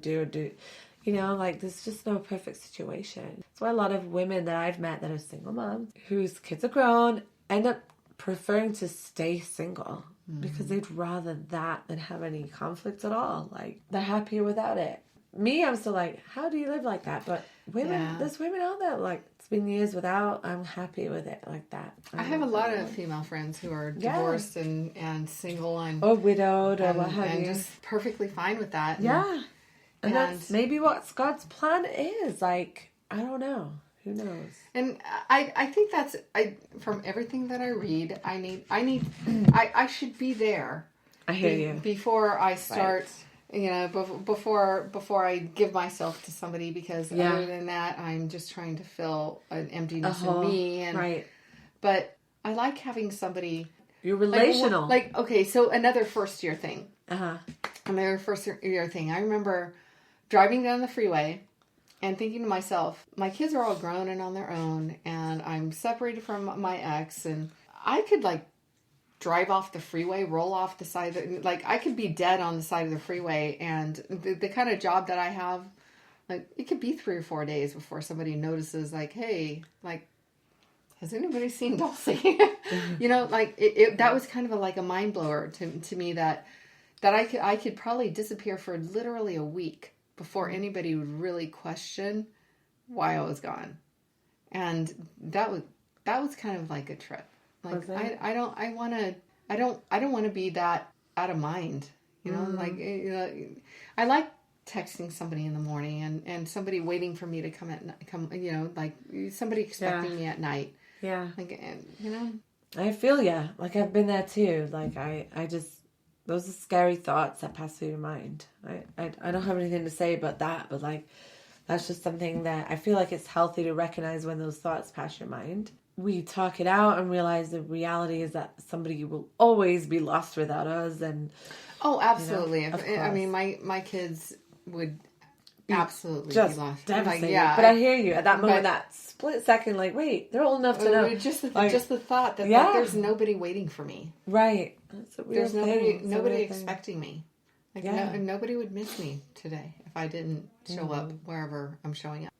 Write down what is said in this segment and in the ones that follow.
do. You know, like, there's just no perfect situation. That's why a lot of women that I've met that are single moms, whose kids are grown, end up preferring to stay single because they'd rather that than have any conflict at all. Like, they're happier without it. Me, I'm still like, how do you live like that? But women, there's women out there, like, it's been years without, I'm happy with it like that. I have a lot of female friends who are divorced and single or widowed or what have you. And just perfectly fine with that. Yeah. And that's maybe what God's plan is. Like, I don't know. Who knows? And I think that's, from everything that I read, I should be there. I hear you. Before I start, you know, before I give myself to somebody, because other than that, I'm just trying to fill an emptiness in me. And, but I like having somebody. You're relational. Like, okay, so another first year thing. Another first year thing. I remember driving down the freeway and thinking to myself, my kids are all grown and on their own, and I'm separated from my ex, and I could, like, drive off the freeway, roll off the side of like, I could be dead on the side of the freeway, and the kind of job that I have, like, it could be 3 or 4 days before somebody notices, like, hey, like, has anybody seen Dulcie? You know, like, that was kind of like a mind blower to me, that I could probably disappear for literally a week before anybody would really question why I was gone. And that was kind of like a trip. Like, I don't want to be that out of mind, you know, like, you know, I like texting somebody in the morning and somebody waiting for me to come, you know, like somebody expecting me at night. Yeah. Like, and, you know, I feel like I've been there too. Like, I just, those are scary thoughts that pass through your mind. I don't have anything to say about that, but, like, that's just something that I feel like it's healthy to recognize when those thoughts pass your mind. We talk it out and realize the reality is that somebody will always be lost without us. And absolutely. You know, I mean, my kids would absolutely just be lost. Devastated. Like, but I hear you at that moment, that split second, like, wait, they're old enough to know. Just the thought that there's nobody waiting for me. Right. That's a real thing. Nobody expecting me. Like, nobody would miss me today if I didn't show up wherever I'm showing up.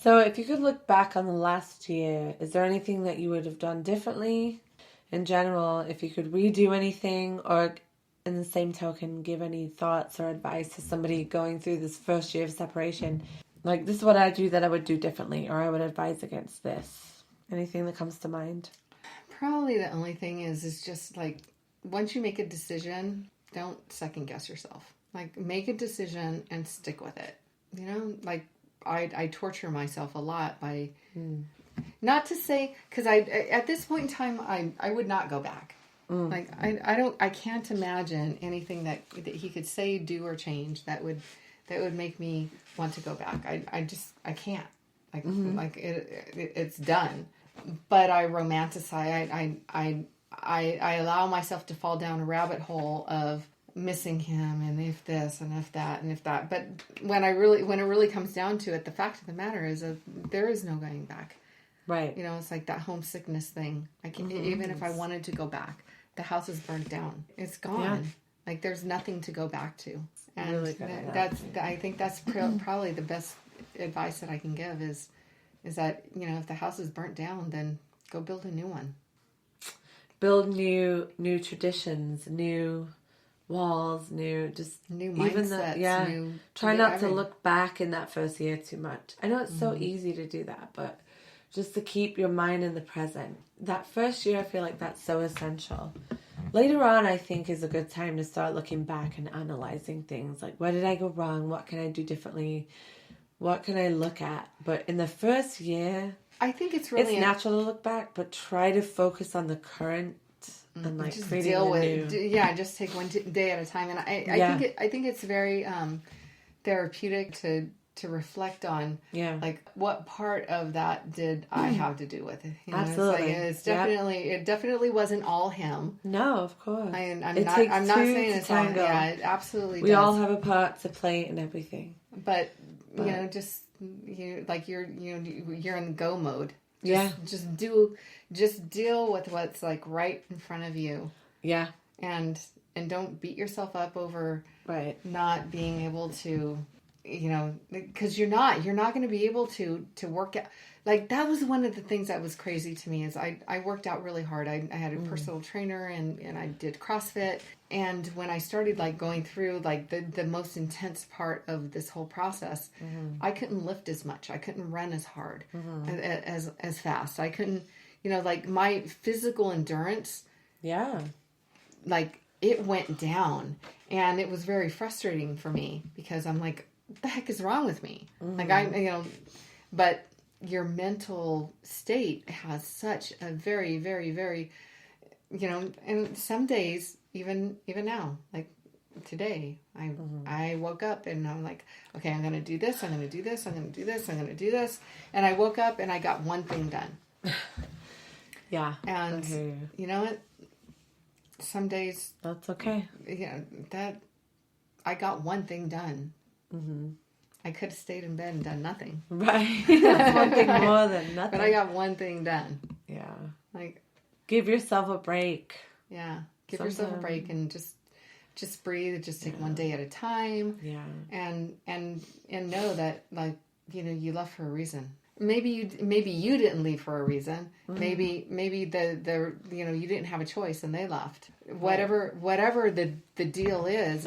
So if you could look back on the last year, is there anything that you would have done differently? In general, if you could redo anything, or in the same token, give any thoughts or advice to somebody going through this first year of separation, like, this is what I do that I would do differently, or I would advise against this. Anything that comes to mind? Probably the only thing is just, like, once you make a decision, don't second guess yourself. Like, make a decision and stick with it. You know, like, I torture myself a lot by, not to say, because at this point in time, I would not go back. Like, I can't imagine anything that he could say, do, or change that would make me want to go back. I can't. Like, it's done. But I romanticize. I allow myself to fall down a rabbit hole of missing him, and if this and if that and if that. But when it really comes down to it, the fact of the matter is that there is no going back. Right. You know, it's like that homesickness thing. I can even if I wanted to go back, the house is burnt down. It's gone. Yeah. Like, there's nothing to go back to. And really I think that's probably the best advice that I can give is that, you know, if the house is burnt down, then go build a new one. Build new traditions, new walls, new mindsets, try not to look back in that first year too much. I know it's so easy to do that, but just to keep your mind in the present. That first year, I feel like that's so essential. Later on, I think, is a good time to start looking back and analyzing things. Like, where did I go wrong? What can I do differently? What can I look at? But in the first year, I think it's natural to look back, but try to focus on the current and, like, just creating deal new. Just take one day at a time. And I think it's very therapeutic to reflect on, like, what part of that did I have to do with it? You know, absolutely, it's definitely it definitely wasn't all him. No, of course. I'm not saying it's all. Yeah, it absolutely. We all have a part to play in everything. But you know, just you're in go mode. Just deal with what's, like, right in front of you. Yeah. And don't beat yourself up over Right. Not being able to, because you're not going to be able to work out. Like, that was one of the things that was crazy to me is I worked out really hard. I had a personal trainer and I did CrossFit. And when I started like going through like the most intense part of this whole process, I couldn't lift as much. I couldn't run as hard, as fast. I couldn't, like my physical endurance. Yeah. Like, it went down, and it was very frustrating for me because I'm like, what the heck is wrong with me? Like, but your mental state has such a very, very, very, and some days, even now, like today, I woke up and I'm like, okay, I'm going to do this. I'm going to do this. I'm going to do this. I'm going to do this. And I woke up and I got one thing done. Yeah. And you know what? Some days that's okay. Yeah, that I got one thing done. I could have stayed in bed and done nothing. Right. That's one thing more than nothing. But I got one thing done. Yeah. Like, give yourself a break. Yeah. Give yourself a break and just breathe. Just take one day at a time. Yeah. And know that, like, you left for a reason. Maybe you didn't leave for a reason. Maybe the you didn't have a choice and they left. Whatever the deal is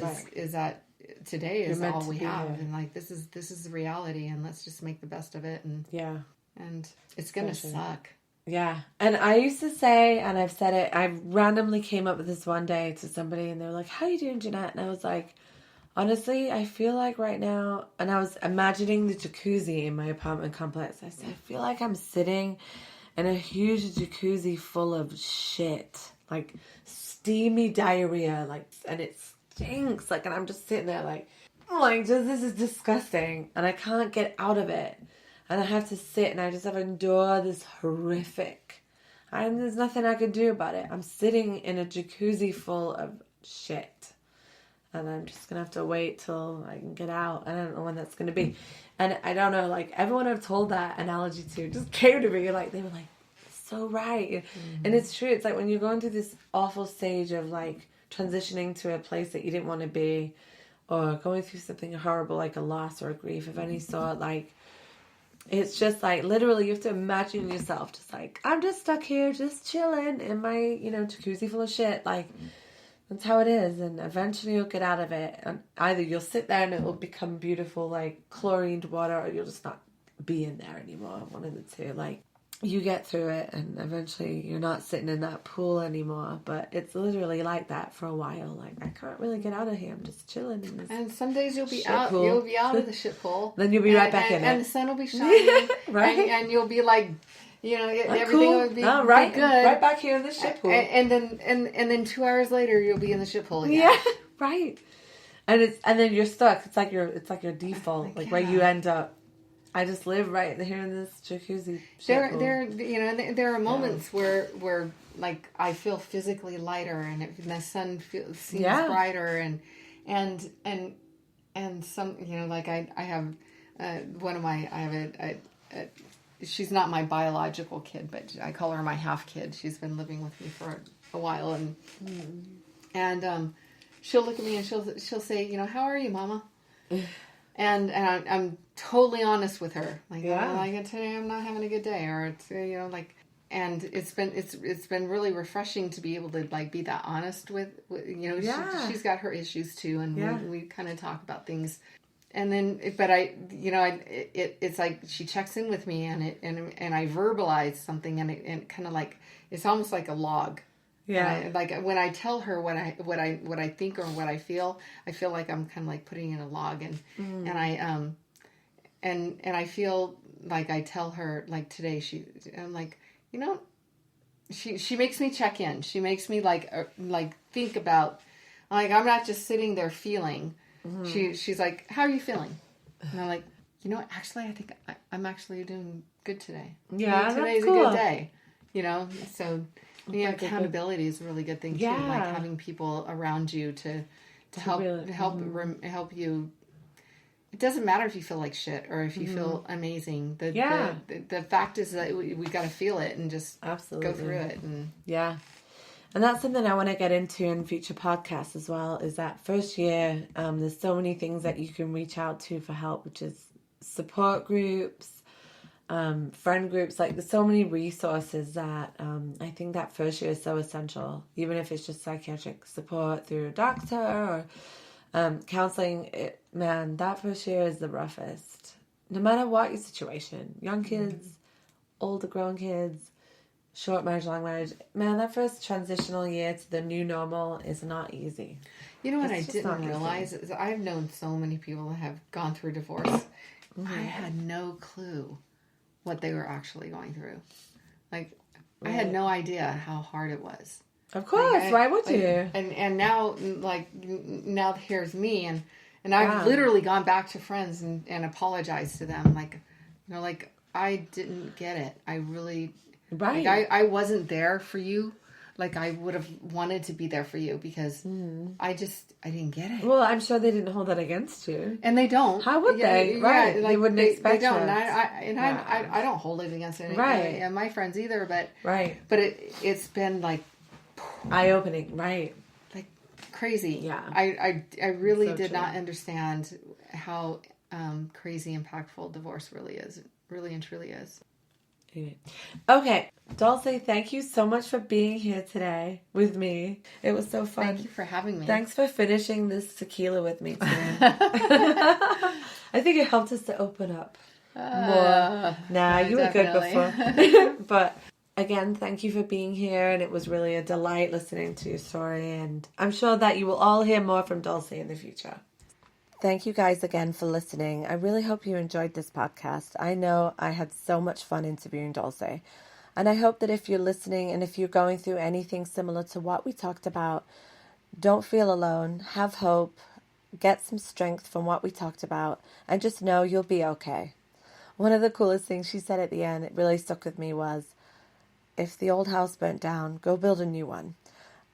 that today is all we have, and like this is the reality, and let's just make the best of it. And it's gonna suck. Yeah. And I used to say, and I've said it, I randomly came up with this one day to somebody, and they were like, "How are you doing, Jeanette?" And I was like, honestly, I feel like right now, and I was imagining the jacuzzi in my apartment complex. I said, I feel like I'm sitting in a huge jacuzzi full of shit, like steamy diarrhea, like, and it stinks, like, and I'm just sitting there like, this is disgusting, and I can't get out of it, and I have to sit, and I just have to endure this horrific, and there's nothing I can do about it. I'm sitting in a jacuzzi full of shit. And I'm just going to have to wait till I can get out. I don't know when that's going to be. And I don't know, like, everyone I've told that analogy to just came to me. Like, they were like, so right. And it's true. It's like when you're going through this awful stage of, like, transitioning to a place that you didn't want to be, or going through something horrible like a loss or a grief of any sort, like, it's just like, literally, you have to imagine yourself just like, I'm just stuck here, just chilling in my, jacuzzi full of shit. Like, that's how it is, and eventually you'll get out of it. And either you'll sit there and it will become beautiful, like chlorined water, or you'll just not be in there anymore. One of the two. Like, you get through it, and eventually you're not sitting in that pool anymore. But it's literally like that for a while. Like, I can't really get out of here. I'm just chilling in this. And some days you'll be out. Pool. You'll be out of the shit pool. Then you'll be right back in it, and the sun will be shining. Right. And you'll be like, everything will be good. Right back here in the shit pool. And then 2 hours later you'll be in the shit pool again. Yeah, right. And then you're stuck. It's like your default, like where you end up. I just live right here in this jacuzzi. There are moments where like I feel physically lighter, and the sun seems brighter, and some like I have she's not my biological kid, but I call her my half kid. She's been living with me for a while, and she'll look at me and she'll say, how are you, Mama? And I'm totally honest with her. Like, today I'm not having a good day, or it's, and it's been really refreshing to be able to like be that honest with she's got her issues too, and we kind of talk about things. And then, but it's like she checks in with me, and I verbalize something, and it kind of like, it's almost like a log. Yeah. Like when I tell her what I think or what I feel like I'm kind of like putting in a log, and I feel like I tell her, like today I'm like, she makes me check in. She makes me like think about, like, I'm not just sitting there feeling. She's like, how are you feeling? And I'm like, actually, I think I'm actually doing good today. Yeah, today's cool. A good day. So accountability is a really good thing too. Like having people around you to help you. It doesn't matter if you feel like shit or if you feel amazing. The fact is that we got to feel it and just go through it. And And that's something I want to get into in future podcasts as well, is that first year, there's so many things that you can reach out to for help, which is support groups, friend groups. Like, there's so many resources that I think that first year is so essential, even if it's just psychiatric support through a doctor or counseling. Man, that first year is the roughest. No matter what your situation, young kids, older grown kids, short marriage, long marriage. Man, that first transitional year to the new normal is not easy. You know what I didn't realize is I've known so many people that have gone through divorce. Mm-hmm. I had no clue what they were actually going through. Like, right. I had no idea how hard it was. Of course, why would you? And now, like, now here's me, and I've literally gone back to friends and apologized to them. Like, you know, like, I didn't get it. I really... Right. Like I wasn't there for you. Like, I would have wanted to be there for you because I didn't get it. Well, I'm sure they didn't hold that against you. And they don't. How would they? Right. Like, they wouldn't expect they don't. it. I don't hold it against any, right. And my friends either, but right. But it's been like eye-opening, right. Like crazy. Yeah. I really did not understand how crazy impactful divorce really is. Really and truly is. Okay, Dulce, thank you so much for being here today with me. It was so fun. Thank you for having me. Thanks for finishing this tequila with me today. I think it helped us to open up more. You were good before. But again, thank you for being here, and it was really a delight listening to your story, and I'm sure that you will all hear more from Dulce in the future. Thank you guys again for listening. I really hope you enjoyed this podcast. I know I had so much fun interviewing Dulce. And I hope that if you're listening and if you're going through anything similar to what we talked about, don't feel alone. Have hope. Get some strength from what we talked about. And just know you'll be okay. One of the coolest things she said at the end, it really stuck with me, was, if the old house burnt down, go build a new one.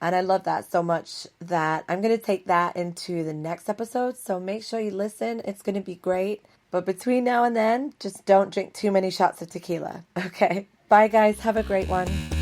And I love that so much that I'm going to take that into the next episode. So make sure you listen. It's going to be great. But between now and then, just don't drink too many shots of tequila. Okay. Bye, guys. Have a great one.